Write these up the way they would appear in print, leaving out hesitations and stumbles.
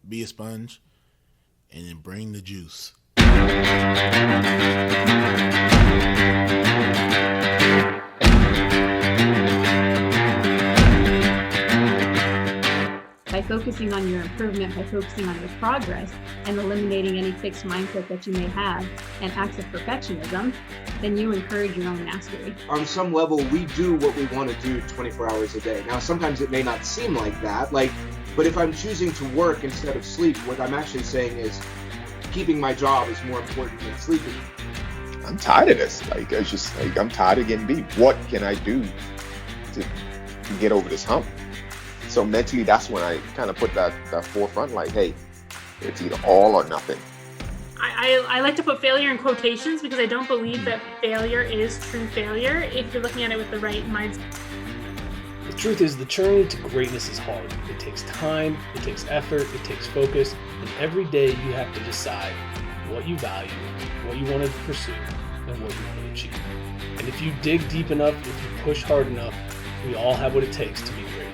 be a sponge, and then bring the juice. By focusing on your improvement, by focusing on your progress, and eliminating any fixed mindset that you may have and acts of perfectionism, then you encourage your own mastery. On some level, we do what we want to do 24 hours a day. Now, sometimes it may not seem like that, but if I'm choosing to work instead of sleep, what I'm actually saying is keeping my job is more important than sleeping. I'm tired of this. I'm tired of getting beat. What can I do to get over this hump? So mentally, that's when I kind of put that forefront, like, hey, it's either all or nothing. I like to put failure in quotations because I don't believe that failure is true failure if you're looking at it with the right mindset. The truth is, the journey to greatness is hard. It takes time, it takes effort, it takes focus, and every day you have to decide what you value, what you want to pursue, and what you want to achieve. And if you dig deep enough, if you push hard enough, we all have what it takes to be great.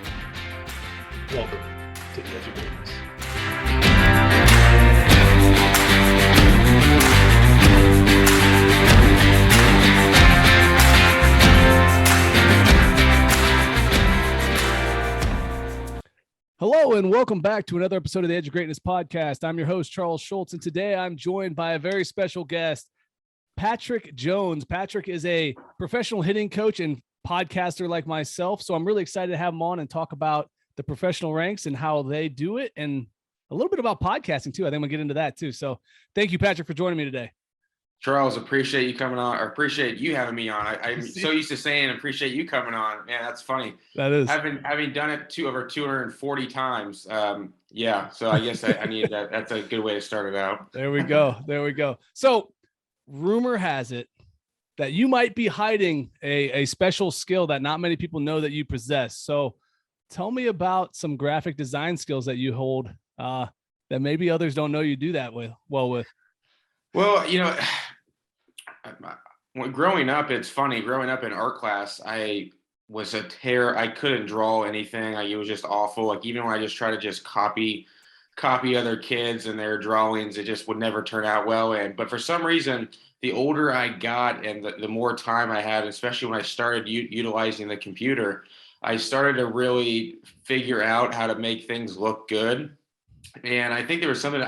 Welcome to the Edge of Greatness. Hello and welcome back to another episode of the Edge of Greatness podcast. I'm your host, Charles Schultz, and today I'm joined by a very special guest, Patrick Jones. Patrick is a professional hitting coach and podcaster like myself, so I'm really excited to have him on and talk about the professional ranks and how they do it, and a little bit about podcasting too. I think we'll get into that too. So thank you, Patrick, for joining me today. Charles, appreciate you coming on, or appreciate you having me on. I'm so used to saying appreciate you coming on. Man, that's funny. That is. Having done it over 240 times. Yeah, so I guess I need that. That's a good way to start it out. There we go. There we go. So rumor has it that you might be hiding a special skill that not many people know that you possess. So tell me about some graphic design skills that you hold that maybe others don't know you do that with. Well, when growing up, it's funny. Growing up in art class, I was a terror. I couldn't draw anything. It was just awful. Like even when I just try to just copy other kids and their drawings, it just would never turn out well. But for some reason, the older I got and the more time I had, especially when I started utilizing the computer, I started to really figure out how to make things look good. And I think there was something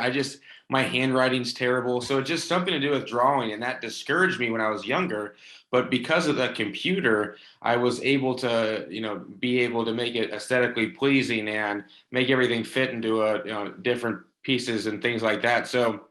my handwriting's terrible. So it's just something to do with drawing. And that discouraged me when I was younger. But because of the computer, I was able to, be able to make it aesthetically pleasing and make everything fit into different pieces and things like that. So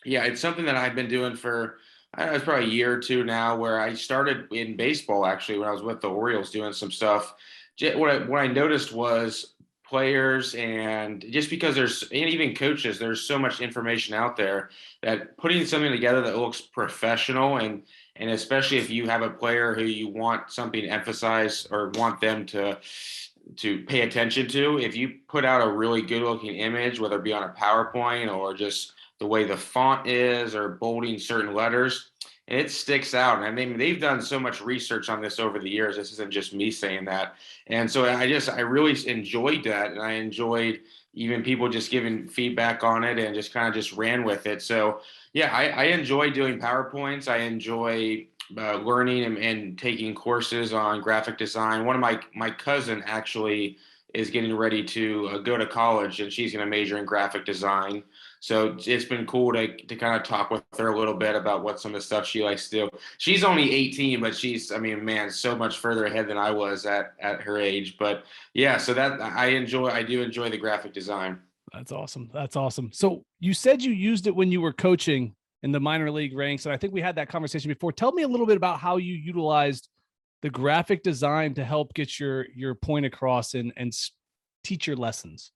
yeah, it's something that I've been doing for, I don't know, it's probably a year or two now, where I started in baseball, actually, when I was with the Orioles doing some stuff. What I noticed was players, and just because and even coaches, there's so much information out there that putting something together that looks professional, and especially if you have a player who you want something to emphasize or want them to pay attention to, if you put out a really good looking image, whether it be on a PowerPoint or just the way the font is or bolding certain letters, and it sticks out. And I mean, they've done so much research on this over the years. This isn't just me saying that. And so I really enjoyed that. And I enjoyed even people just giving feedback on it and just kind of just ran with it. So yeah, I enjoy doing PowerPoints. I enjoy learning and taking courses on graphic design. One of my cousin actually is getting ready to go to college, and she's going to major in graphic design. So it's been cool to kind of talk with her a little bit about what some of the stuff she likes to do. She's only 18, but she's, so much further ahead than I was at her age. But yeah, so that I do enjoy the graphic design. That's awesome. That's awesome. So you said you used it when you were coaching in the minor league ranks, and I think we had that conversation before. Tell me a little bit about how you utilized the graphic design to help get your point across and teach your lessons.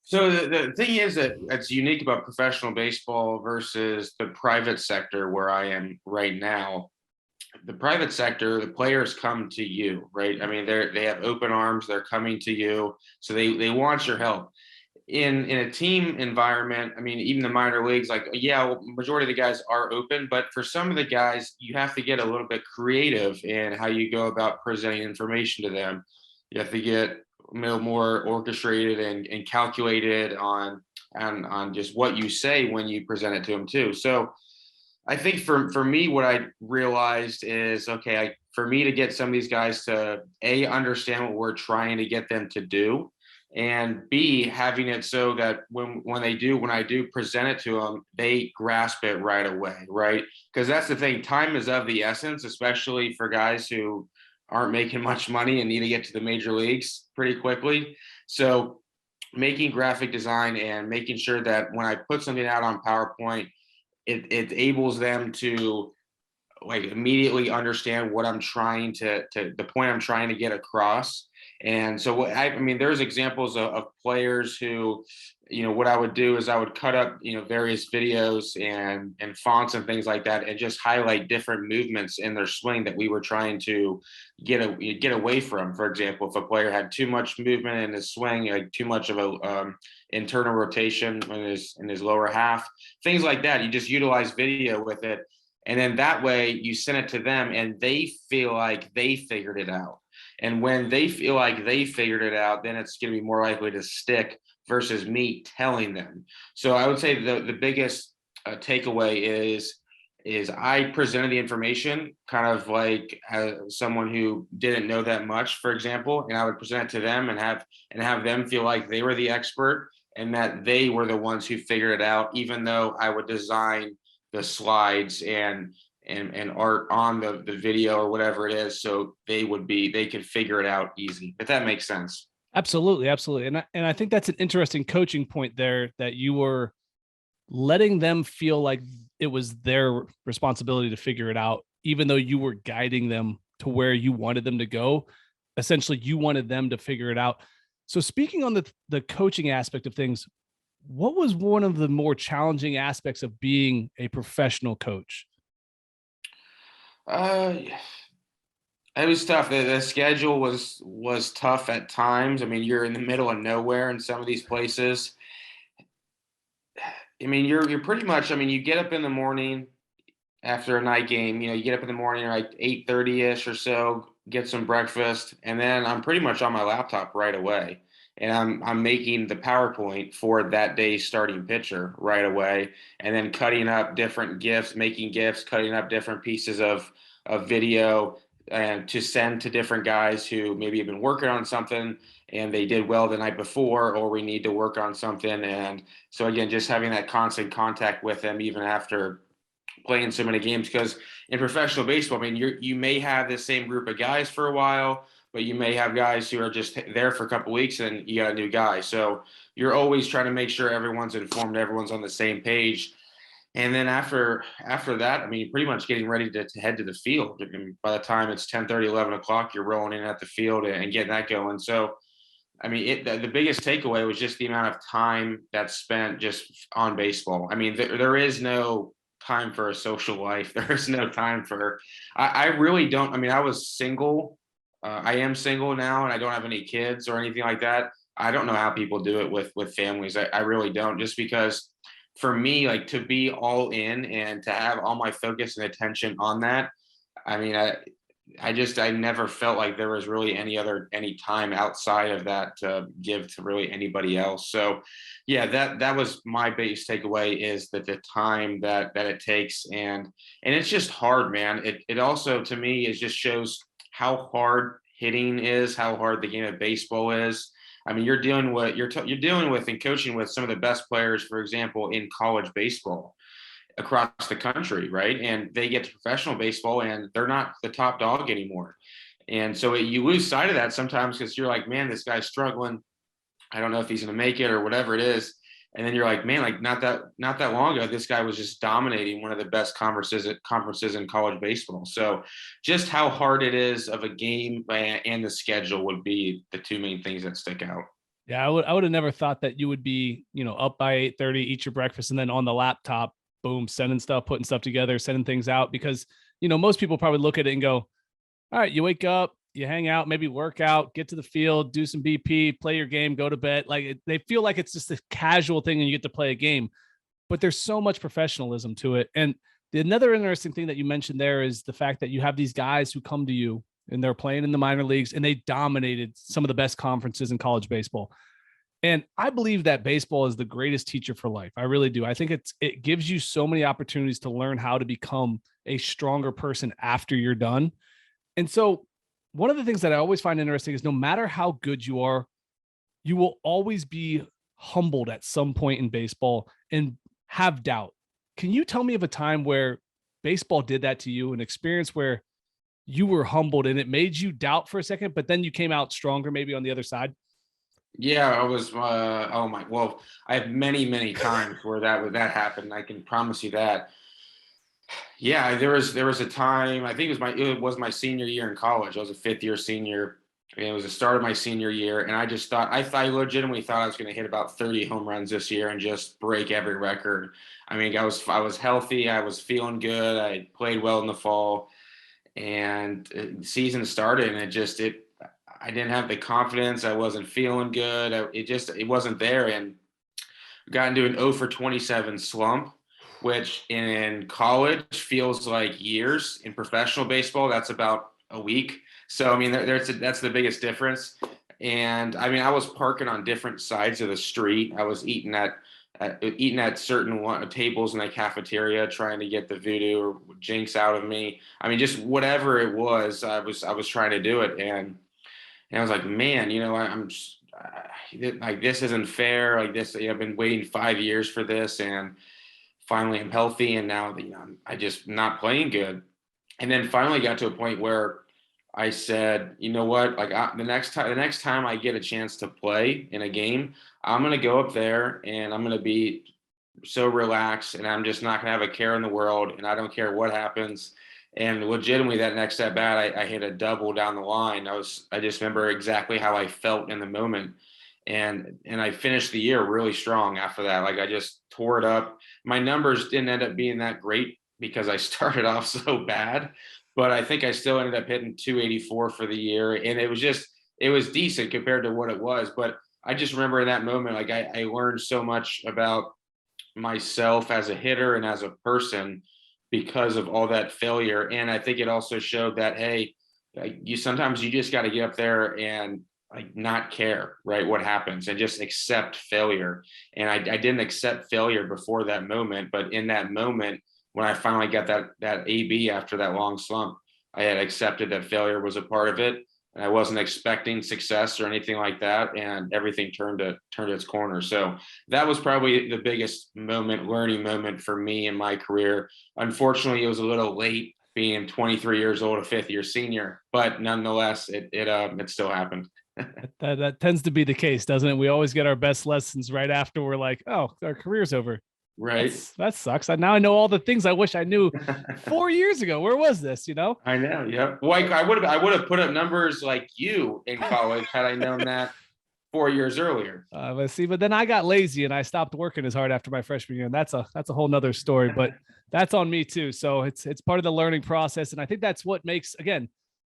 So the thing is that it's unique about professional baseball versus the private sector where I am right now. The private sector, the players come to you, right? I mean, they have open arms, they're coming to you. So they want your help. In a team environment, I mean, even the minor leagues, majority of the guys are open, but for some of the guys, you have to get a little bit creative in how you go about presenting information to them. You have to get more orchestrated and calculated on just what you say when you present it to them too. So I think for me, what I realized is, okay, for me to get some of these guys to understand what we're trying to get them to do, and B, having it so that when I do present it to them, they grasp it right away, right? Because that's the thing, time is of the essence, especially for guys who aren't making much money and need to get to the major leagues pretty quickly. So making graphic design and making sure that when I put something out on PowerPoint, it enables them to like immediately understand what I'm trying to the point I'm trying to get across. And so I mean, there's examples of players who, what I would do is I would cut up, various videos and fonts and things like that, and just highlight different movements in their swing that we were trying to get away from. For example, if a player had too much movement in his swing, like too much of a internal rotation in his lower half, things like that, you just utilize video with it. And then that way you send it to them and they feel like they figured it out. And when they feel like they figured it out, then it's going to be more likely to stick versus me telling them. So I would say the biggest takeaway is I presented the information kind of like as someone who didn't know that much, for example, and I would present it to them and have them feel like they were the expert and that they were the ones who figured it out, even though I would design the slides and art on the video or whatever it is, so they could figure it out easy, if that makes sense. Absolutely. And I think that's an interesting coaching point there, that you were letting them feel like it was their responsibility to figure it out, even though you were guiding them to where you wanted them to go. Essentially, you wanted them to figure it out. So speaking on the coaching aspect of things, what was one of the more challenging aspects of being a professional coach? It was tough. The schedule was tough at times. I mean, you're in the middle of nowhere in some of these places. I mean, you're pretty much, I mean, you get up in the morning after a night game, you get up in the morning like 8:30ish or so, get some breakfast, and then I'm pretty much on my laptop right away. And I'm making the PowerPoint for that day's starting pitcher right away, and then cutting up different GIFs, making GIFs, cutting up different pieces of video and to send to different guys who maybe have been working on something and they did well the night before, or we need to work on something. And so again, just having that constant contact with them even after playing so many games, because in professional baseball, I mean, you may have the same group of guys for a while, but you may have guys who are just there for a couple of weeks and you got a new guy. So you're always trying to make sure everyone's informed, everyone's on the same page. And then after that, I mean, pretty much getting ready to head to the field. I mean, by the time it's 10:30, 11 o'clock, you're rolling in at the field and getting that going. So, I mean, the biggest takeaway was just the amount of time that's spent just on baseball. I mean, there is no time for a social life. There's no time for, I really don't. I mean, I was single. I am single now and I don't have any kids or anything like that. I don't know how people do it with families. I really don't, just because for me, like to be all in and to have all my focus and attention on that. I mean, I never felt like there was really any time outside of that to give to really anybody else. So yeah, that was my biggest takeaway, is that the time that it takes, and it's just hard, man. It also, to me, it just shows how hard hitting is, how hard the game of baseball is. I mean, you're dealing with and coaching with some of the best players, for example, in college baseball across the country, right? And they get to professional baseball and they're not the top dog anymore. And so you lose sight of that sometimes, because you're like, man, this guy's struggling. I don't know if he's going to make it or whatever it is. And then you're like, man, like not that long ago, this guy was just dominating one of the best conferences in college baseball. So just how hard it is of a game and the schedule would be the two main things that stick out. Yeah, I would have never thought that you would be, up by 8:30, eat your breakfast, and then on the laptop, boom, sending stuff, putting stuff together, sending things out, because, most people probably look at it and go, all right, you wake up, you hang out, maybe work out, get to the field, do some BP, play your game, go to bed. Like they feel like it's just a casual thing and you get to play a game, but there's so much professionalism to it. And another interesting thing that you mentioned there is the fact that you have these guys who come to you and they're playing in the minor leagues, and they dominated some of the best conferences in college baseball. And I believe that baseball is the greatest teacher for life. I really do. I think it gives you so many opportunities to learn how to become a stronger person after you're done. And so one of the things that I always find interesting is no matter how good you are, you will always be humbled at some point in baseball and have doubt. Can you tell me of a time where baseball did that to you, an experience where you were humbled and it made you doubt for a second, but then you came out stronger maybe on the other side? Yeah, I was. Well, I have many times where that happened. I can promise you that. Yeah, there was a time. I think it was my senior year in college. I was a 5th-year senior, and it was the start of my senior year. And I just thought I legitimately thought I was going to hit about 30 home runs this year and just break every record. I mean, I was healthy. I was feeling good. I played well in the fall, and the season started, and I didn't have the confidence. I wasn't feeling good. It wasn't there, and got into an 0 for 27 slump, which in college feels like years. In professional baseball, that's about a week. So I mean, that's the biggest difference. And I mean, I was parking on different sides of the street. I was eating at certain tables in the cafeteria, trying to get the voodoo or jinx out of me. I mean, just whatever it was, I was trying to do it. And I was like, man, I'm just, like, this isn't fair. Like this, I've been waiting 5 years for this, and finally I'm healthy, and now I just not playing good. And then finally got to a point where I said, you know what? Like the next time I get a chance to play in a game, I'm gonna go up there and I'm gonna be so relaxed, and I'm just not gonna have a care in the world, and I don't care what happens. And legitimately, that next at bat, I hit a double down the line. I just remember exactly how I felt in the moment, and I finished the year really strong after that. Like I just tore it up. My numbers didn't end up being that great because I started off so bad, but I think I still ended up hitting 284 for the year, and it was decent compared to what it was. But I just remember in that moment, like I learned so much about myself as a hitter and as a person because of all that failure. And I think it also showed that, hey, sometimes you just got to get up there and like not care, right, what happens, and just accept failure. And I didn't accept failure before that moment, but in that moment, when I finally got that AB after that long slump, I had accepted that failure was a part of it, and I wasn't expecting success or anything like that, and everything turned its corner. So that was probably the biggest learning moment for me in my career. Unfortunately, it was a little late, being 23 years old, a 5th-year senior, but nonetheless, it still happened. That tends to be the case, doesn't it? We always get our best lessons right after we're like, oh, our career's over. Right. That sucks. Now I know all the things I wish I knew 4 years ago. Where was this? I know. Yeah. Well, I would have put up numbers like you in college had I known that 4 years earlier. But then I got lazy and I stopped working as hard after my freshman year, and that's a whole nother story. But that's on me too. So it's part of the learning process, and I think that's what makes, again,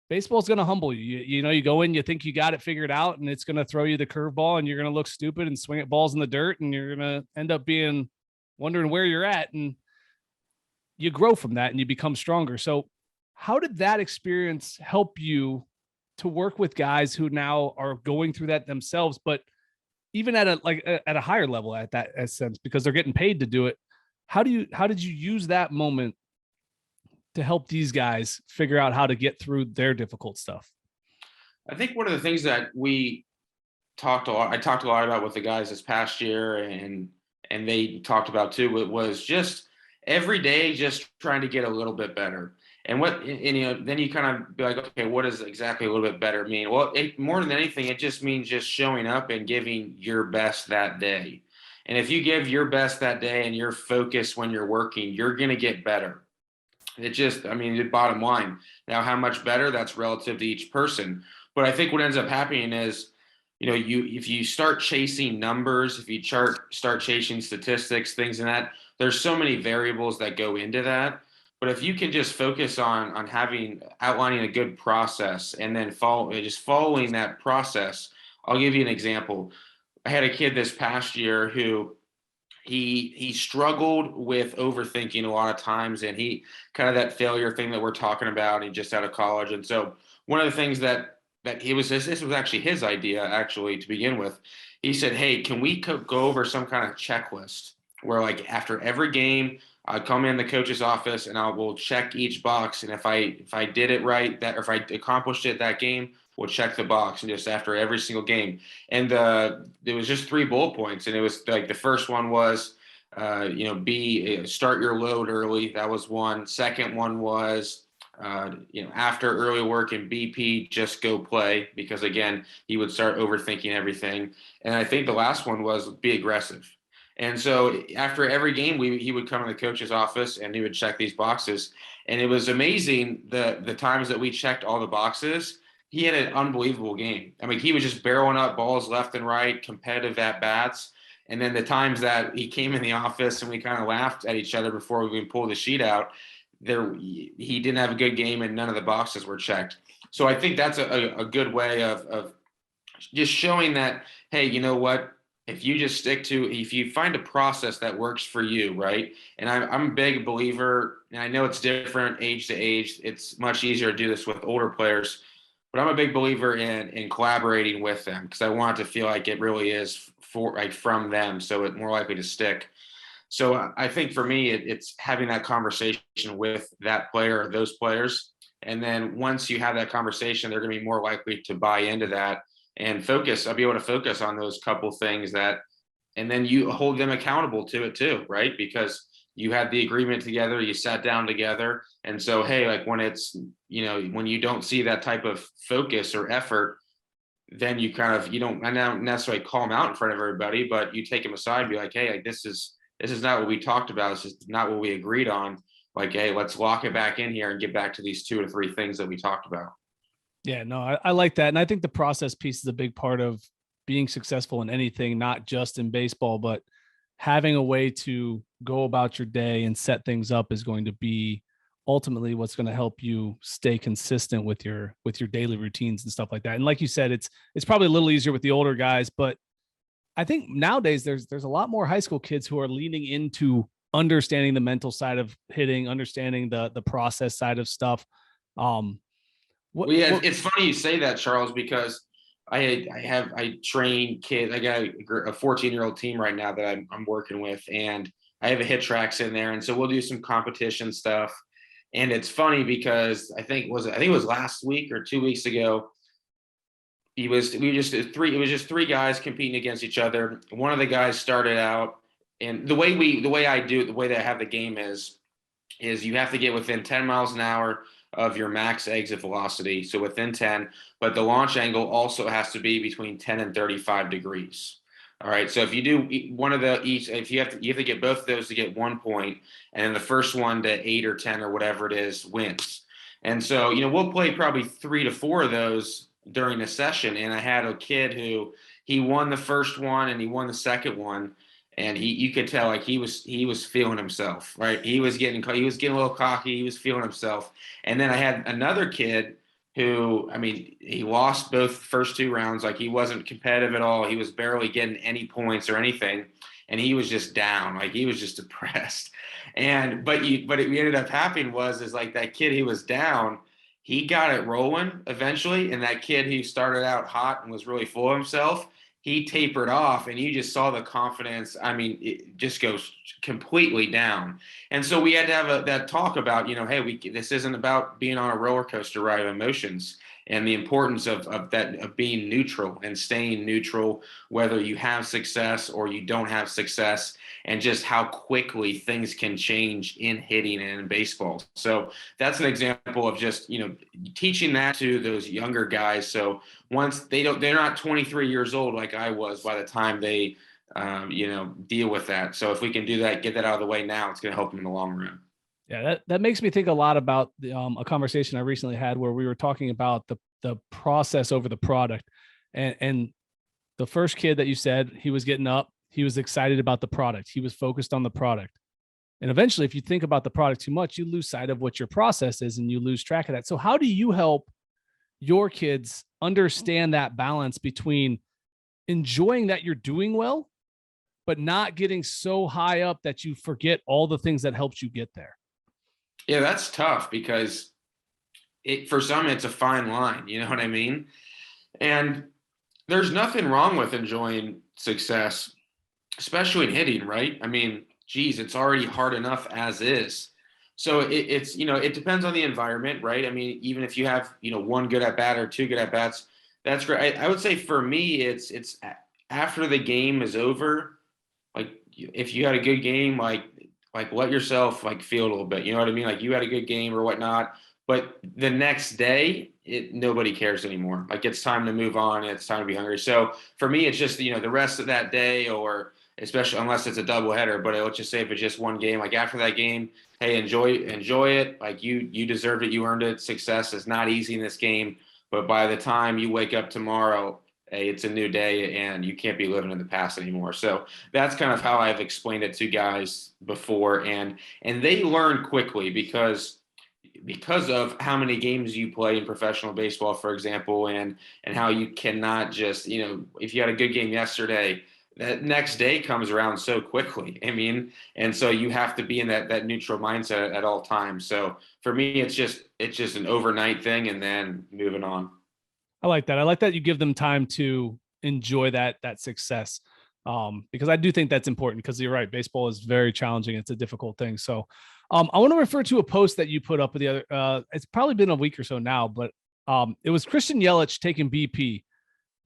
baseball's going to humble you. You go in, you think you got it figured out, and it's going to throw you the curveball, and you're going to look stupid and swing at balls in the dirt, and you're going to end up wondering where you're at, and you grow from that and you become stronger. So how did that experience help you to work with guys who now are going through that themselves, but even at a higher level at that sense, because they're getting paid to do it? How did you use that moment to help these guys figure out how to get through their difficult stuff? I think one of the things that I talked a lot about with the guys this past year, and they talked about too, it was just every day just trying to get a little bit better. And then you kind of be like, okay, what does exactly a little bit better mean? Well, more than anything, it just means just showing up and giving your best that day. And if you give your best that day and you're focused when you're working, you're going to get better. The bottom line. Now, how much better, that's relative to each person. But I think what ends up happening is, if you start chasing numbers, if you start chasing statistics, things in that, there's so many variables that go into that. But if you can just focus on outlining a good process and then following that process, I'll give you an example. I had a kid this past year who he struggled with overthinking a lot of times, and he kind of that failure thing that we're talking about, he just out of college. And so one of the things that he was, this was actually his idea actually to begin with. He said, hey, can we go over some kind of checklist where like after every game, I come in the coach's office and we'll check each box. And if I did it right, that, or if I accomplished it that game, we'll check the box, and just after every single game. And there was just 3 bullet points. And it was like, the first one was, start your load early. That was one. Second one was, after early work and BP, just go play, because again, he would start overthinking everything. And I think the last one was be aggressive. And so after every game, he would come in the coach's office and he would check these boxes. And it was amazing the times that we checked all the boxes. He had an unbelievable game. I mean, he was just barreling up balls left and right, competitive at bats. And then the times that he came in the office and we kind of laughed at each other before we pulled the sheet out, he didn't have a good game and none of the boxes were checked. So I think that's a good way of just showing that, hey, you know what? If you find a process that works for you, right? And I'm a big believer, and I know it's different age to age. It's much easier to do this with older players, but I'm a big believer in collaborating with them, because I want it to feel like it really is from them, so it's more likely to stick. So I think for me, it's having that conversation with that player or those players. And then once you have that conversation, they're going to be more likely to buy into that and focus. I'll be able to focus on those couple things and then you hold them accountable to it too, right? Because you had the agreement together, you sat down together. And so, hey, like when it's, when you don't see that type of focus or effort, then you don't necessarily call them out in front of everybody, but you take them aside and be like, hey, like, this is not what we talked about. This is not what we agreed on. Like, hey, let's lock it back in here and get back to these 2 or 3 things that we talked about. Yeah, no, I like that. And I think the process piece is a big part of being successful in anything, not just in baseball, but having a way to go about your day and set things up is going to be ultimately what's going to help you stay consistent with your daily routines and stuff like that. And like you said, it's probably a little easier with the older guys, but I think nowadays there's a lot more high school kids who are leaning into understanding the mental side of hitting, understanding the process side of stuff. It's funny you say that, Charles, because I train kids. I got a 14-year-old team right now that I'm working with, and I have a HitTrax in there, and so we'll do some competition stuff. And it's funny because I think it was last week or 2 weeks ago. It was just 3 guys competing against each other. One of the guys started out, and the way that I have the game is you have to get within 10 miles an hour of your max exit velocity, so within 10, but the launch angle also has to be between 10 and 35 degrees. All right, so if you do one of the each, if you have to get both of those to get 1 point, and then the first one to 8 or 10 or whatever it is wins. And so we'll play probably 3 to 4 of those during the session. And I had a kid who he won the first one and he won the second one. And you could tell like he was feeling himself, right? He was getting a little cocky. He was feeling himself. And then I had another kid who, he lost both first 2 rounds. Like he wasn't competitive at all. He was barely getting any points or anything. And he was just down. Like he was just depressed. And, but what ended up happening is like that kid, he was down. He got it rolling eventually. And that kid who started out hot and was really full of himself, he tapered off, and you just saw the confidence. It just goes completely down. And so we had to have that talk about, hey, this isn't about being on a roller coaster ride of emotions, and the importance of being neutral and staying neutral, whether you have success or you don't have success, and just how quickly things can change in hitting and in baseball. So that's an example of just, teaching that to those younger guys. So once they're not 23 years old like I was by the time they, deal with that. So if we can do that, get that out of the way now, it's going to help them in the long run. Yeah, that makes me think a lot about a conversation I recently had where we were talking about the process over the product. And the first kid that you said, he was getting up, he was excited about the product. He was focused on the product. And eventually, if you think about the product too much, you lose sight of what your process is and you lose track of that. So how do you help your kids understand that balance between enjoying that you're doing well, but not getting so high up that you forget all the things that helped you get there? Yeah, that's tough because for some, it's a fine line. You know what I mean? And there's nothing wrong with enjoying success, especially in hitting, right? I mean, geez, it's already hard enough as is. So it's, it depends on the environment, right? I mean, even if you have, one good at bat or two good at bats, that's great. I would say for me, it's after the game is over, like if you had a good game, like let yourself like feel a little bit, you know what I mean? Like you had a good game or whatnot, but the next day, nobody cares anymore. Like it's time to move on. It's time to be hungry. So for me, it's just, the rest of that day, or especially unless it's a doubleheader, but let's just say if it's just one game, like after that game, hey, enjoy it. Like you deserved it. You earned it. Success is not easy in this game, but by the time you wake up tomorrow, hey, it's a new day and you can't be living in the past anymore. So that's kind of how I've explained it to guys before. And they learn quickly because of how many games you play in professional baseball, for example, and how you cannot just, if you had a good game yesterday, that next day comes around so quickly. I mean, and so you have to be in that neutral mindset at all times. So for me, it's just an overnight thing and then moving on. I like that. I like that you give them time to enjoy that success, because I do think that's important, because you're right. Baseball is very challenging. It's a difficult thing. So I want to refer to a post that you put up with the other, it's probably been a week or so now, but it was Christian Yelich taking BP,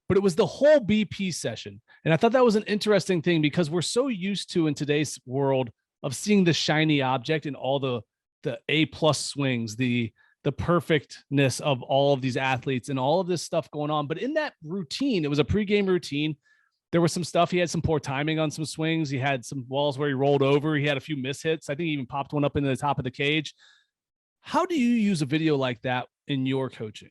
but it was the whole BP session. And I thought that was an interesting thing, because we're so used to in today's world of seeing the shiny object in all the A+ swings, the perfectness of all of these athletes and all of this stuff going on. But in that routine, it was a pregame routine. There was some stuff. He had some poor timing on some swings. He had some balls where he rolled over. He had a few mishits. I think he even popped one up into the top of the cage. How do you use a video like that in your coaching?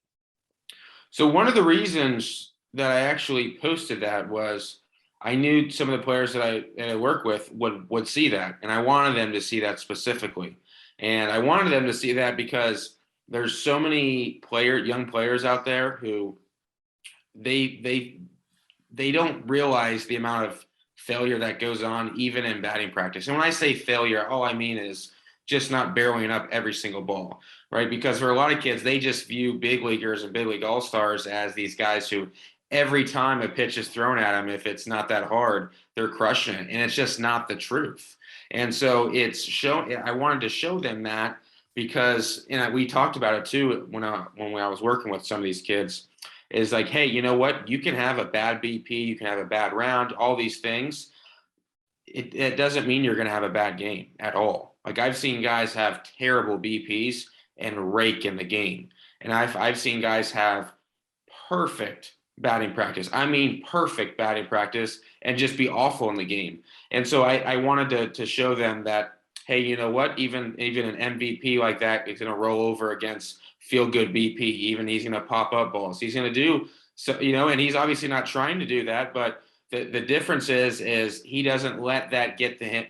So one of the reasons that I actually posted that was I knew some of the players that I work with would see that. And I wanted them to see that specifically. And I wanted them to see that because there's so many young players out there who they don't realize the amount of failure that goes on even in batting practice. And when I say failure, all I mean is just not barreling up every single ball, right? Because for a lot of kids, they just view big leaguers and big league all-stars as these guys who every time a pitch is thrown at them, if it's not that hard, they're crushing it. And it's just not the truth. And so I wanted to show them that, because we talked about it too when I was working with some of these kids, is like, hey, you know what? You can have a bad BP, you can have a bad round, all these things. It doesn't mean you're going to have a bad game at all. Like I've seen guys have terrible BPs and rake in the game. And I've seen guys have perfect batting practice. I mean, perfect batting practice and just be awful in the game. And so I wanted to show them that, hey, you know what? Even an MVP like that is going to roll over against feel good BP. Even he's going to pop up balls. He's going to do so, and he's obviously not trying to do that. But the difference is he doesn't let that get to him,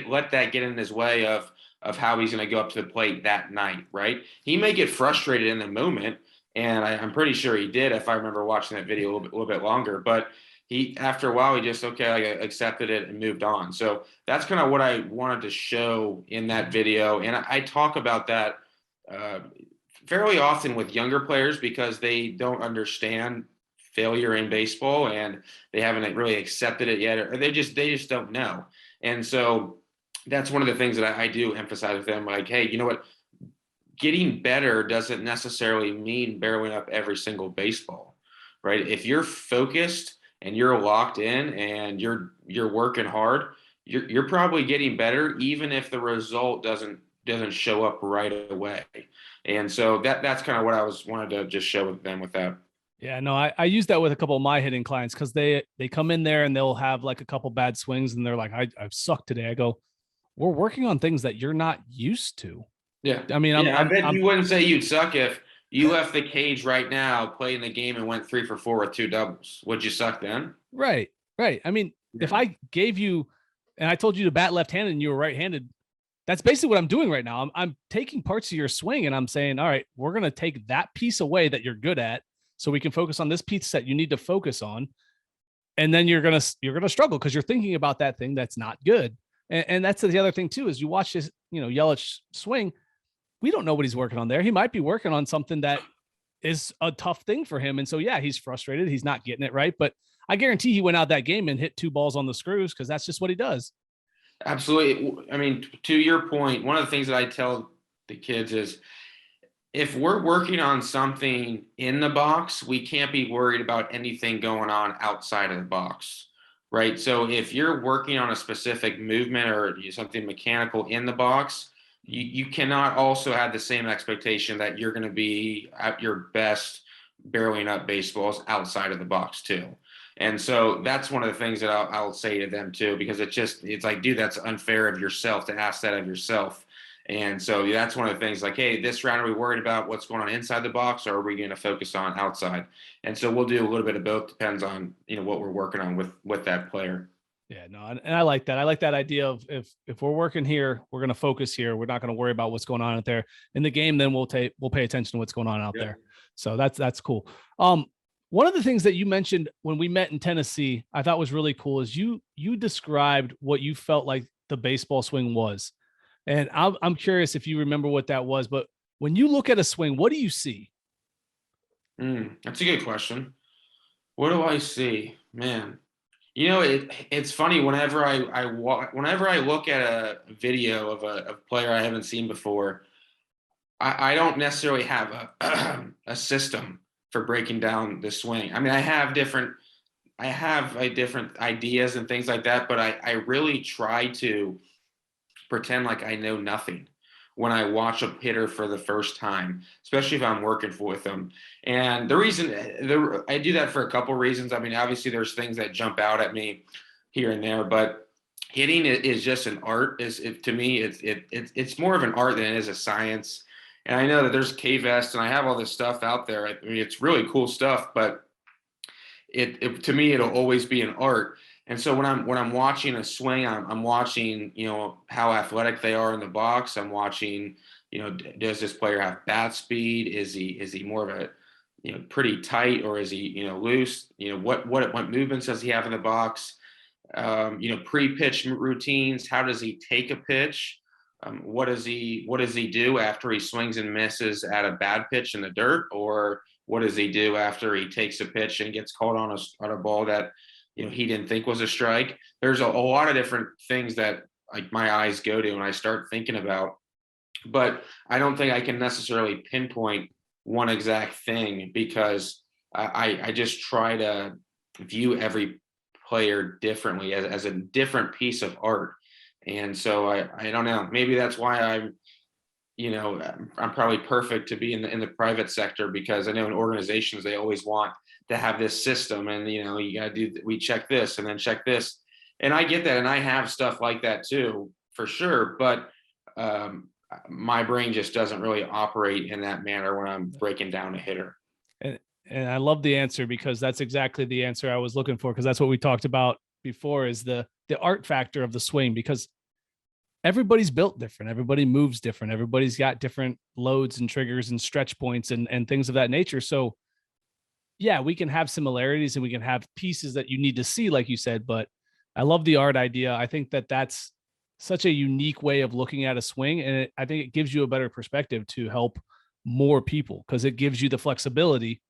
let that get in his way of how he's going to go up to the plate that night, right? He may get frustrated in the moment, and I'm pretty sure he did if I remember watching that video a little bit longer. But after a while, he just, accepted it and moved on. So that's kind of what I wanted to show in that video. And I talk about that fairly often with younger players, because they don't understand failure in baseball and they haven't really accepted it yet, or they just don't know. And so that's one of the things that I do emphasize with them, like, hey, you know what? Getting better doesn't necessarily mean barreling up every single baseball, right? If you're focused and you're locked in and you're working hard, you're probably getting better, even if the result doesn't show up right away. And so that's kind of what I wanted to just show them with that. Yeah, no, I use that with a couple of my hitting clients, because they come in there and they'll have like a couple bad swings and they're like, I've sucked today. I go, we're working on things that you're not used to. Yeah. I mean, I bet you wouldn't say you'd suck if you left the cage right now, playing the game, and went 3 for 4 with 2 doubles. Would you suck then? Right. I mean, if I gave you, and I told you to bat left-handed and you were right-handed, that's basically what I'm doing right now. I'm taking parts of your swing and I'm saying, all right, we're going to take that piece away that you're good at, so we can focus on this piece that you need to focus on. And then you're going to struggle because you're thinking about that thing that's not good. And that's the other thing too, is you watch this, Yelich swing. we don't know what he's working on there. He might be working on something that is a tough thing for him. And so, yeah, he's frustrated. He's not getting it right. But I guarantee he went out that game and hit 2 balls on the screws because that's just what he does. Absolutely. I mean, to your point, one of the things that I tell the kids is if we're working on something in the box, we can't be worried about anything going on outside of the box, right? So if you're working on a specific movement or something mechanical in the box, you cannot also have the same expectation that you're going to be at your best barreling up baseballs outside of the box too. And so that's one of the things that I'll say to them too, because it's like, dude, that's unfair of yourself to ask that of yourself. And so that's one of the things like, hey, this round, are we worried about what's going on inside the box, or are we going to focus on outside? And so we'll do a little bit of both. Depends on, what we're working on with that player. Yeah, no, and I like that. I like that idea of if we're working here, we're going to focus here. We're not going to worry about what's going on out there in the game. Then we'll pay attention to what's going on out there. So that's cool. One of the things that you mentioned when we met in Tennessee, I thought was really cool is you described what you felt like the baseball swing was. And I'm curious if you remember what that was, but when you look at a swing, what do you see? That's a good question. What do I see, man? It's funny whenever I look at a video of a player I haven't seen before, I don't necessarily have a system for breaking down the swing. I mean, I have different ideas and things like that, but I really try to pretend like I know nothing when I watch a hitter for the first time, especially if I'm working with them. And the reason I do that for a couple of reasons. I mean, obviously there's things that jump out at me here and there, but hitting is just an art. To me, it's more of an art than it is a science. And I know that there's K-Vest and I have all this stuff out there. I mean, it's really cool stuff, but to me, it'll always be an art. And so when I'm watching a swing, I'm watching, how athletic they are in the box. I'm watching, does this player have bat speed? Is he more of a, pretty tight, or is he, loose? What movements does he have in the box? Pre-pitch routines. How does he take a pitch? What does he do after he swings and misses at a bad pitch in the dirt? Or what does he do after he takes a pitch and gets caught on a ball that, he didn't think was a strike? There's a lot of different things that like my eyes go to and I start thinking about, but I don't think I can necessarily pinpoint one exact thing, because I just try to view every player differently as a different piece of art. And so I don't know, maybe that's why I'm probably perfect to be in the private sector, because I know in organizations, they always want to have this system and, you got to we check this and then check this. And I get that. And I have stuff like that too, for sure. But my brain just doesn't really operate in that manner when I'm breaking down a hitter. And I love the answer, because that's exactly the answer I was looking for. Because that's what we talked about before, is the art factor of the swing, because everybody's built different. Everybody moves different. Everybody's got different loads and triggers and stretch points and things of that nature. So yeah, we can have similarities and we can have pieces that you need to see, like you said, but I love the art idea. I think that that's such a unique way of looking at a swing. And I think it gives you a better perspective to help more people, because it gives you the flexibility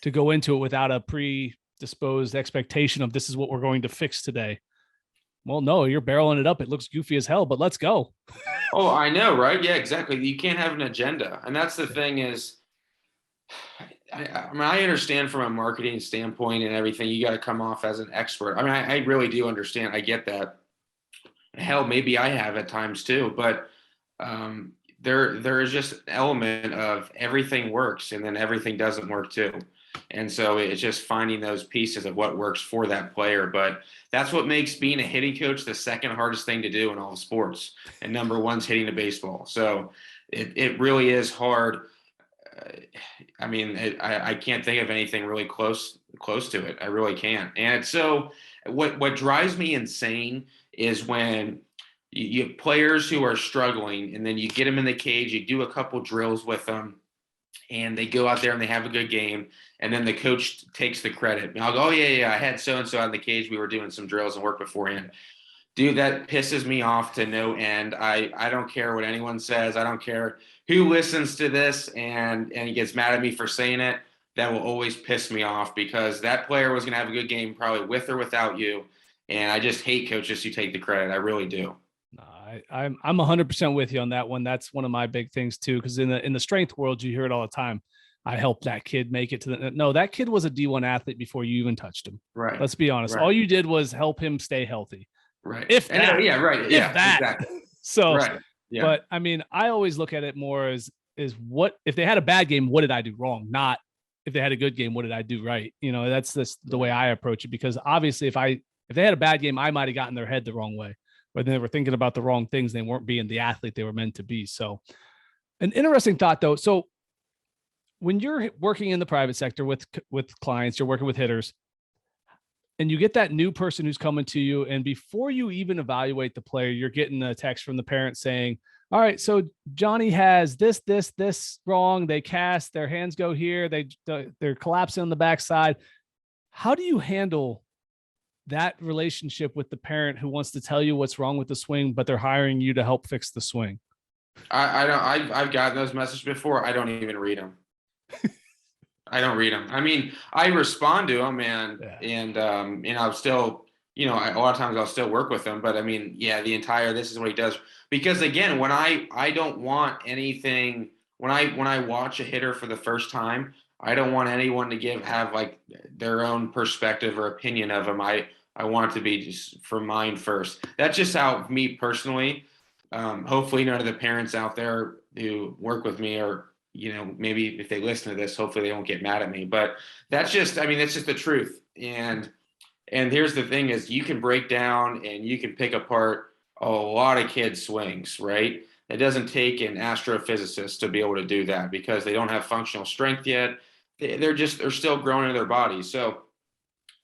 to go into it without a predisposed expectation of this is what we're going to fix today. Well, no, you're barreling it up. It looks goofy as hell, but let's go. Oh, I know, right? Yeah, exactly. You can't have an agenda. And that's the thing is, I understand from a marketing standpoint and everything, you got to come off as an expert. I mean, I really do understand. I get that. Hell, maybe I have at times too, but there is just an element of everything works and then everything doesn't work too. And so it's just finding those pieces of what works for that player. But that's what makes being a hitting coach the second hardest thing to do in all sports. And number one's hitting the baseball. So it really is hard. I mean, I can't think of anything really close to it. I really can't. And so what drives me insane is when you have players who are struggling and then you get them in the cage, you do a couple drills with them, and they go out there and they have a good game, and then the coach takes the credit. And I'll go, oh, yeah, I had so-and-so out in the cage. We were doing some drills and work beforehand. Dude, that pisses me off to no end. I don't care what anyone says. I don't care who listens to this and he gets mad at me for saying it. That will always piss me off because that player was going to have a good game probably with or without you. And I just hate coaches who take the credit. I really do. No, I'm 100% with you on that one. That's one of my big things too, because in the strength world, you hear it all the time. I helped that kid make it to the. No, that kid was a D1 athlete before you even touched him. Right. Let's be honest. Right. All you did was help him stay healthy. Right. If that, yeah, right. If Yeah, that. exactly. So, right. Yeah. But I mean, I always look at it more as what if they had a bad game, what did I do wrong? Not if they had a good game, what did I do right? You know, that's the way I approach it, because obviously if they had a bad game, I might have gotten their head the wrong way, or they were thinking about the wrong things. They weren't being the athlete they were meant to be. So an interesting thought though. So when you're working in the private sector with clients, you're working with hitters, and you get that new person who's coming to you, and before you even evaluate the player, you're getting a text from the parent saying, all right, so Johnny has this wrong. They cast, their hands go here. They're collapsing on the backside. How do you handle that relationship with the parent who wants to tell you what's wrong with the swing, but they're hiring you to help fix the swing? I've gotten those messages before. I don't even read them. I don't read them. I mean, I respond to them and I'll still, a lot of times I'll still work with them, but I mean, yeah, this is what he does. Because again, when I don't want anything, when I watch a hitter for the first time, I don't want anyone to have like their own perspective or opinion of them. I want it to be just for mine first. That's just how me personally, hopefully none of the parents out there who work with me are, maybe if they listen to this, hopefully they won't get mad at me, but that's just the truth. And here's the thing is you can break down and you can pick apart a lot of kids' swings, right? It doesn't take an astrophysicist to be able to do that because they don't have functional strength yet. They're still growing in their bodies. So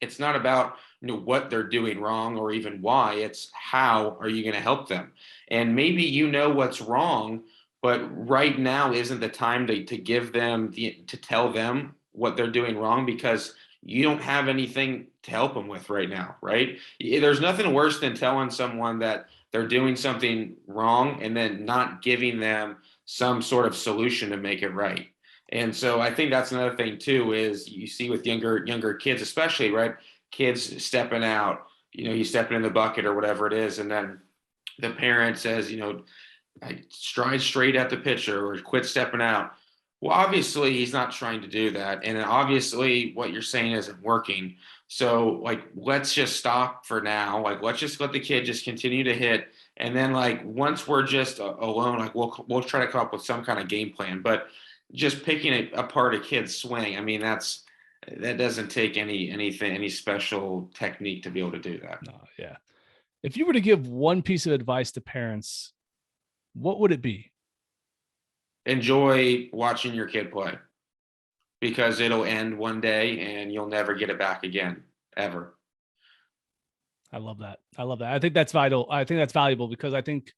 it's not about what they're doing wrong or even why. It's how are you going to help them? And maybe what's wrong, but right now isn't the time to give them to tell them what they're doing wrong because you don't have anything to help them with right now, right? There's nothing worse than telling someone that they're doing something wrong and then not giving them some sort of solution to make it right. And so I think that's another thing too, is you see with younger kids, especially, right? Kids stepping out, you stepping in the bucket or whatever it is. And then the parent says, I stride straight at the pitcher or quit stepping out. Well, obviously he's not trying to do that. And obviously what you're saying isn't working. So let's just stop for now. Let's just let the kid just continue to hit. And then once we're just alone, we'll try to come up with some kind of game plan, but just picking apart a kid's swing. I mean, that doesn't take any special technique to be able to do that. No, yeah. If you were to give one piece of advice to parents, what would it be? Enjoy watching your kid play because it'll end one day and you'll never get it back again, ever. I love that. I think that's vital. I think that's valuable because I think,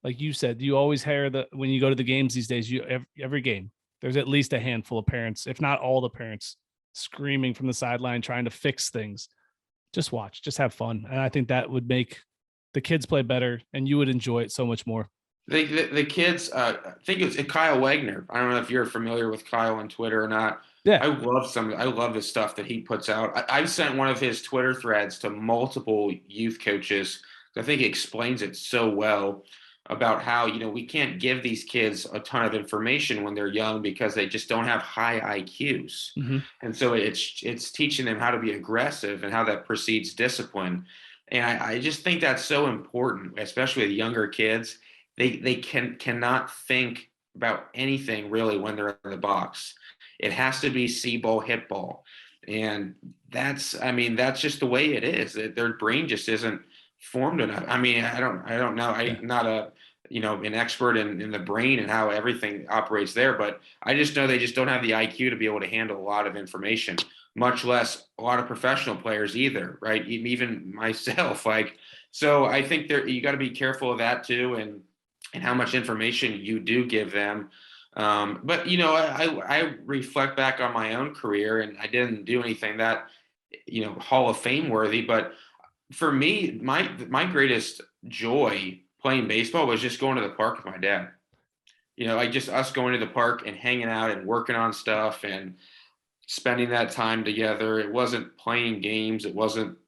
like you said, you always hear when you go to the games these days, every game, there's at least a handful of parents, if not all the parents, screaming from the sideline, trying to fix things. Just watch, just have fun. And I think that would make the kids play better and you would enjoy it so much more. The kids, I think it's Kyle Wagner. I don't know if you're familiar with Kyle on Twitter or not. Yeah. I love the stuff that he puts out. I've sent one of his Twitter threads to multiple youth coaches. I think he explains it so well about how, we can't give these kids a ton of information when they're young because they just don't have high IQs. Mm-hmm. And so it's teaching them how to be aggressive and how that precedes discipline. And I just think that's so important, especially with younger kids. They cannot think about anything really when they're in the box. It has to be see ball, hit ball. And that's just the way it is. Their brain just isn't formed enough. I mean, I don't know. I'm not an expert in the brain and how everything operates there, but I just know they just don't have the IQ to be able to handle a lot of information, much less a lot of professional players either, right? Even myself, so I think you got to be careful of that too. And how much information you do give them. But, I reflect back on my own career and I didn't do anything that, Hall of Fame worthy, but for me, my greatest joy playing baseball was just going to the park with my dad. Like just us going to the park and hanging out and working on stuff and spending that time together. It wasn't playing games. It wasn't,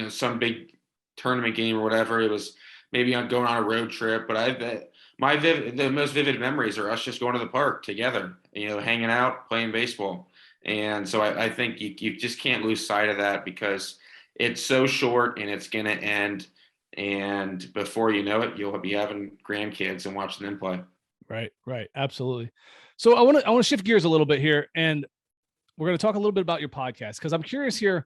some big tournament game or whatever. It was maybe I'm going on a road trip. But the most vivid memories are us just going to the park together, hanging out, playing baseball. And so I think you just can't lose sight of that because it's so short and it's going to end. And before you know it, you'll be having grandkids and watching them play. Right. Absolutely. So I want to shift gears a little bit here, and we're going to talk a little bit about your podcast because I'm curious here.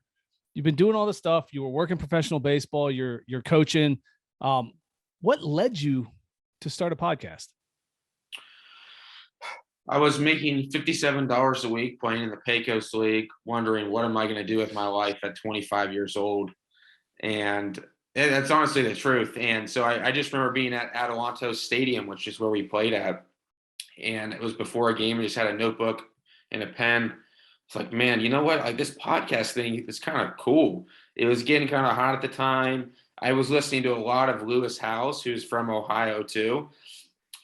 You've been doing all this stuff. You were working professional baseball. You're coaching. What led you to start a podcast? I was making $57 a week playing in the Pecos League, wondering what am I going to do with my life at 25 years old. And that's honestly the truth. And so I just remember being at Adelanto Stadium, which is where we played at. And it was before a game. I just had a notebook and a pen. It's like, man, you know what? Like this podcast thing is kind of cool. It was getting kind of hot at the time. I was listening to a lot of Lewis Howes, who's from Ohio too.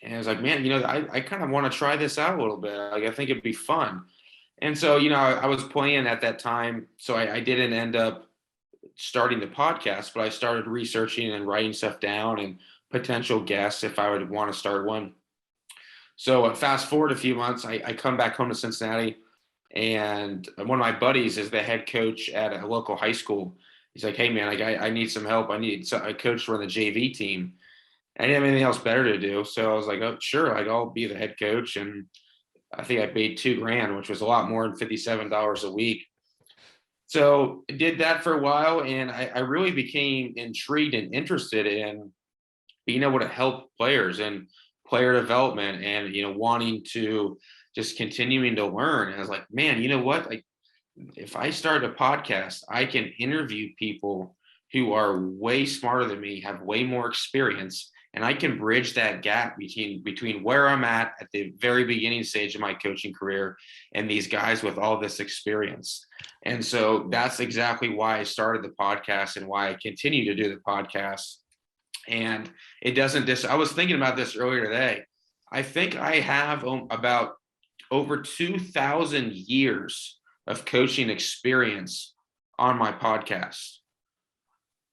And I was like, man, I kind of want to try this out a little bit. Like, I think it'd be fun. And so, I was playing at that time. So I didn't end up starting the podcast, but I started researching and writing stuff down and potential guests if I would want to start one. So fast forward a few months, I come back home to Cincinnati, and one of my buddies is the head coach at a local high school. He's like, hey, man, I need some help. I need a coach to run the JV team. I didn't have anything else better to do. So I was like, oh, sure, I'll be the head coach. And I think I paid $2,000, which was a lot more than $57 a week. So I did that for a while, and I really became intrigued and interested in being able to help players and player development and, wanting to just continuing to learn. And I was like, man, you know what? Like, if I start a podcast, I can interview people who are way smarter than me, have way more experience, and I can bridge that gap between where I'm at the very beginning stage of my coaching career and these guys with all this experience. And so that's exactly why I started the podcast and why I continue to do the podcast. And it doesn't I was thinking about this earlier today. I think I have about over 2,000 years of coaching experience on my podcast.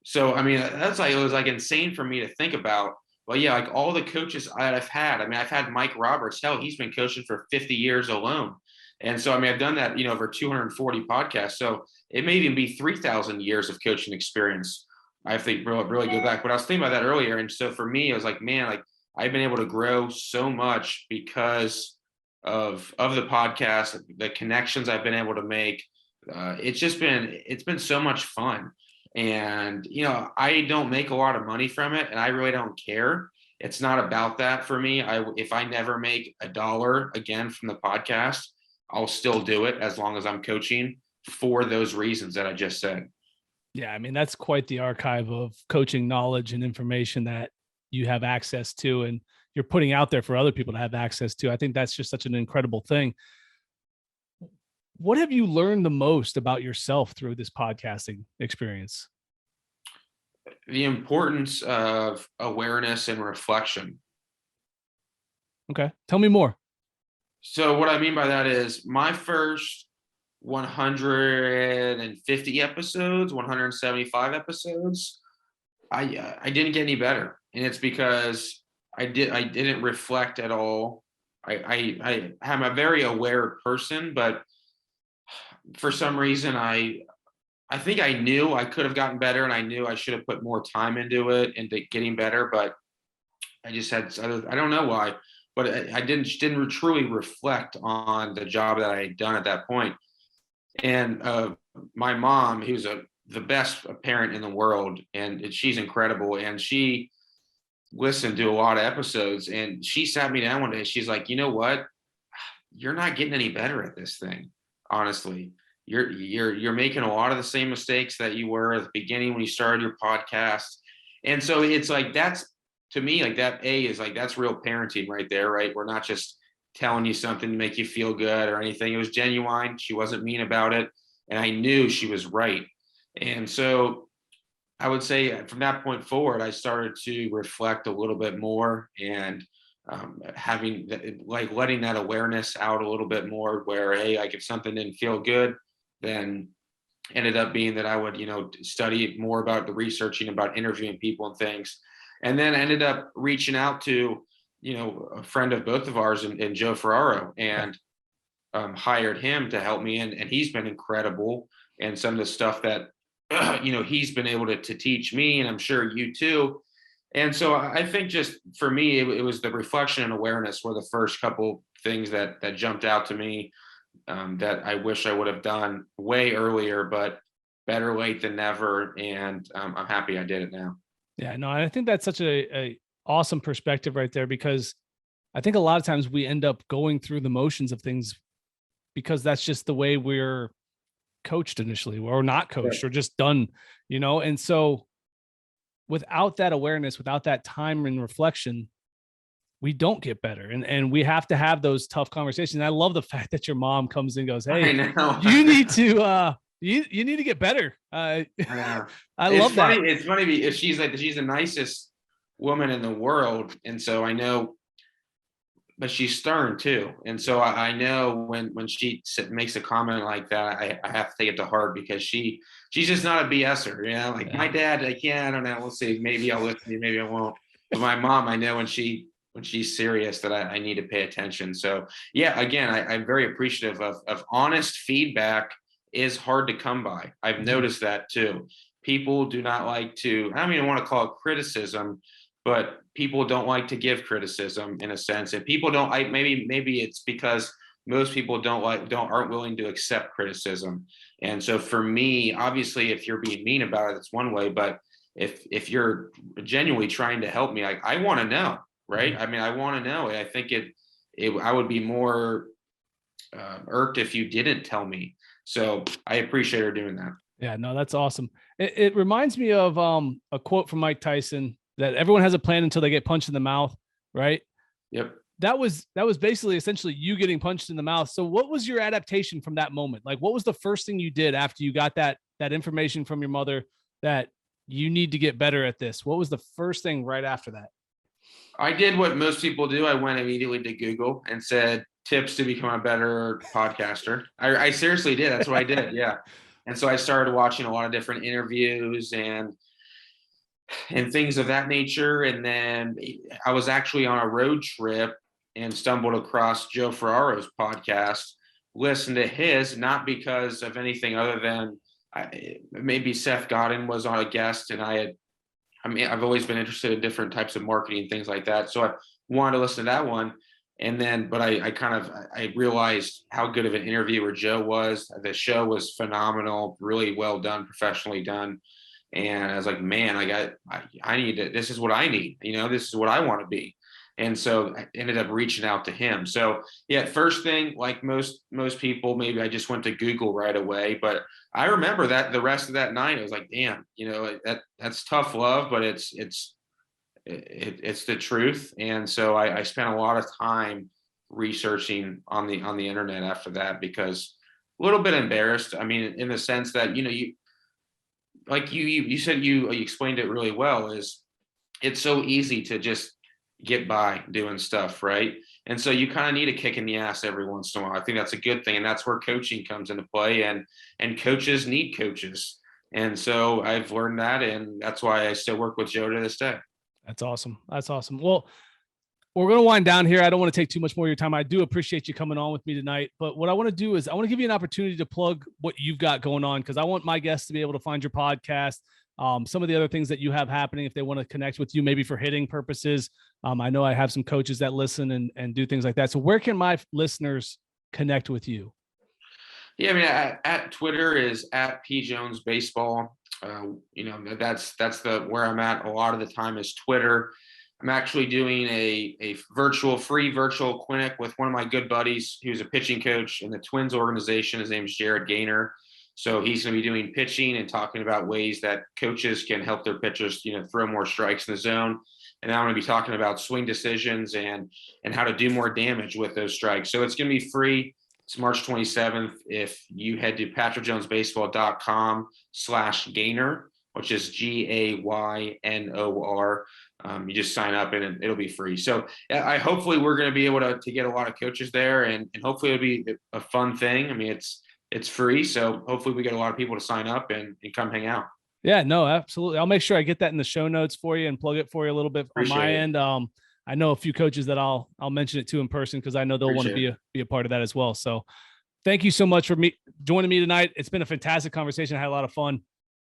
So, I mean, it was like insane for me to think about. Well, yeah, like all the coaches I've had. I mean, I've had Mike Roberts. Hell, he's been coaching for 50 years alone. And so, I mean, I've done that, over 240 podcasts. So it may even be 3,000 years of coaching experience. I think really go back. But I was thinking about that earlier. And so for me, it was like, man, like I've been able to grow so much because of the podcast, the connections I've been able to make. It's been so much fun. And, I don't make a lot of money from it, and I really don't care. It's not about that for me. If I never make $1 again from the podcast, I'll still do it as long as I'm coaching for those reasons that I just said. Yeah. I mean, that's quite the archive of coaching knowledge and information that you have access to, and you're putting out there for other people to have access to. I think that's just such an incredible thing. What have you learned the most about yourself through this podcasting experience? The importance of awareness and reflection. Okay. Tell me more. So what I mean by that is my first 150 episodes, 175 episodes, I didn't get any better. And it's because I didn't reflect at all. I am a very aware person, but for some reason, I think I knew I could have gotten better, and I knew I should have put more time into getting better, but I just I don't know why, but I didn't truly reflect on the job that I had done at that point. And my mom, who's the best parent in the world, and she's incredible, and she listened to a lot of episodes, and she sat me down one day. She's like, you know what? You're not getting any better at this thing. Honestly, you're making a lot of the same mistakes that you were at the beginning when you started your podcast. And so it's like, that's, to me, like that is like, that's real parenting right there, right? We're not just telling you something to make you feel good or anything. It was genuine. She wasn't mean about it. And I knew she was right. And so I would say from that point forward, I started to reflect a little bit more and letting that awareness out a little bit more where, hey, like if something didn't feel good, then ended up being that I would, study more about the researching about interviewing people and things. And then ended up reaching out to, a friend of both of ours and Joe Ferraro and hired him to help me. And he's been incredible. And some of the stuff that, he's been able to teach me, and I'm sure you too. And so I think just for me, it was the reflection and awareness were the first couple things that jumped out to me that I wish I would have done way earlier, but better late than never. And I'm happy I did it now. Yeah, no, I think that's such a awesome perspective right there, because I think a lot of times we end up going through the motions of things because that's just the way we're coached initially, or not coached, or just done, and so without that awareness, without that time and reflection, we don't get better. And we have to have those tough conversations. And I love the fact that your mom comes and goes, hey, you need to you need to get better. I love that. It's funny because she's the nicest woman in the world, and so I know, but she's stern too. And so I know when she makes a comment like that, I have to take it to heart, because she's just not a BSer, my dad, I don't know. We'll see. Maybe I'll listen to you, maybe I won't. But my mom, I know when she's serious that I need to pay attention. So yeah, again, I'm very appreciative of honest feedback is hard to come by. I've noticed that too. People do not like to, I don't even want to call it criticism, but people don't like to give criticism in a sense. And people don't like, maybe it's because most people aren't willing to accept criticism. And so for me, obviously, if you're being mean about it, it's one way, but if you're genuinely trying to help me, I want to know, right? I mean, I want to know. I think I would be more irked if you didn't tell me. So I appreciate her doing that. Yeah, no, that's awesome. It reminds me of a quote from Mike Tyson, that everyone has a plan until they get punched in the mouth, right? Yep. That was basically essentially you getting punched in the mouth. So what was your adaptation from that moment? Like, what was the first thing you did after you got that information from your mother that you need to get better at this? What was the first thing right after that? I did what most people do. I went immediately to Google and said tips to become a better podcaster. I seriously did. That's what I did. Yeah. And so I started watching a lot of different interviews and things of that nature. And then I was actually on a road trip and stumbled across Joe Ferraro's podcast, listened to his, not because of anything other than maybe Seth Godin was on a guest, and I've always been interested in different types of marketing and things like that. So I wanted to listen to that one. And then, but I realized how good of an interviewer Joe was. The show was phenomenal, really well done, professionally done. And I was like, man, I need to, this is what I need, this is what I want to be. And so I ended up reaching out to him. So yeah, first thing, like most people, maybe I just went to Google right away, but I remember that the rest of that night, I was like, damn, that's tough love, but it's the truth. And so I spent a lot of time researching on the internet after that, because a little bit embarrassed. I mean, in the sense that, you said you explained it really well, is it's so easy to just get by doing stuff, right? And so you kind of need a kick in the ass every once in a while. I think that's a good thing, and that's where coaching comes into play, and coaches need coaches. And so I've learned that, and that's why I still work with Joe to this day. That's awesome. That's awesome. Well, we're going to wind down here. I don't want to take too much more of your time. I do appreciate you coming on with me tonight, but what I want to do is I want to give you an opportunity to plug what you've got going on, because I want my guests to be able to find your podcast, some of the other things that you have happening, if they want to connect with you, maybe for hitting purposes. I know I have some coaches that listen and do things like that. So where can my listeners connect with you? Yeah, I mean, at Twitter is at P Jones Baseball. That's where I'm at a lot of the time is Twitter. I'm actually doing a free virtual clinic with one of my good buddies who's a pitching coach in the Twins organization. His name is Jared Gaynor. So he's going to be doing pitching and talking about ways that coaches can help their pitchers, throw more strikes in the zone. And I'm going to be talking about swing decisions and how to do more damage with those strikes. So it's going to be free. It's March 27th. If you head to patrickjonesbaseball.com/Gaynor, which is GAYNOR. You just sign up and it'll be free. So hopefully we're going to be able to get a lot of coaches there, and hopefully it'll be a fun thing. I mean, it's free. So hopefully we get a lot of people to sign up and come hang out. Yeah, no, absolutely. I'll make sure I get that in the show notes for you and plug it for you a little bit on my end. I know a few coaches that I'll mention it to in person, because I know they'll want to be a part of that as well. So thank you so much for joining me tonight. It's been a fantastic conversation. I had a lot of fun.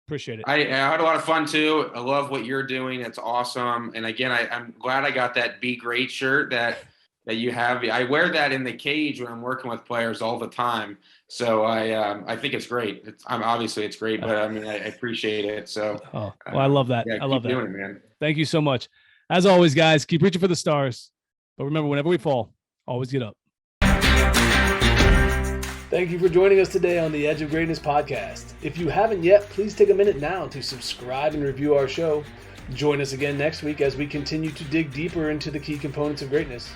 Appreciate it. I had a lot of fun too. I love what you're doing. It's awesome. And again, I'm glad I got that Be Great shirt that you have. I wear that in the cage when I'm working with players all the time. So I think it's great. Obviously it's great, but I mean, I appreciate it. So well, I love that. Yeah, I love keep doing it, man. Thank you so much. As always, guys, keep reaching for the stars. But remember, whenever we fall, always get up. Thank you for joining us today on the Edge of Greatness podcast. If you haven't yet, please take a minute now to subscribe and review our show. Join us again next week as we continue to dig deeper into the key components of greatness.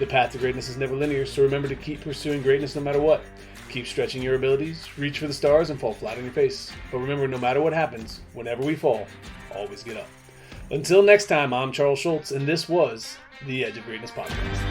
The path to greatness is never linear, so remember to keep pursuing greatness no matter what. Keep stretching your abilities, reach for the stars, and fall flat on your face. But remember, no matter what happens, whenever we fall, always get up. Until next time, I'm Charles Schultz, and this was the Edge of Greatness podcast.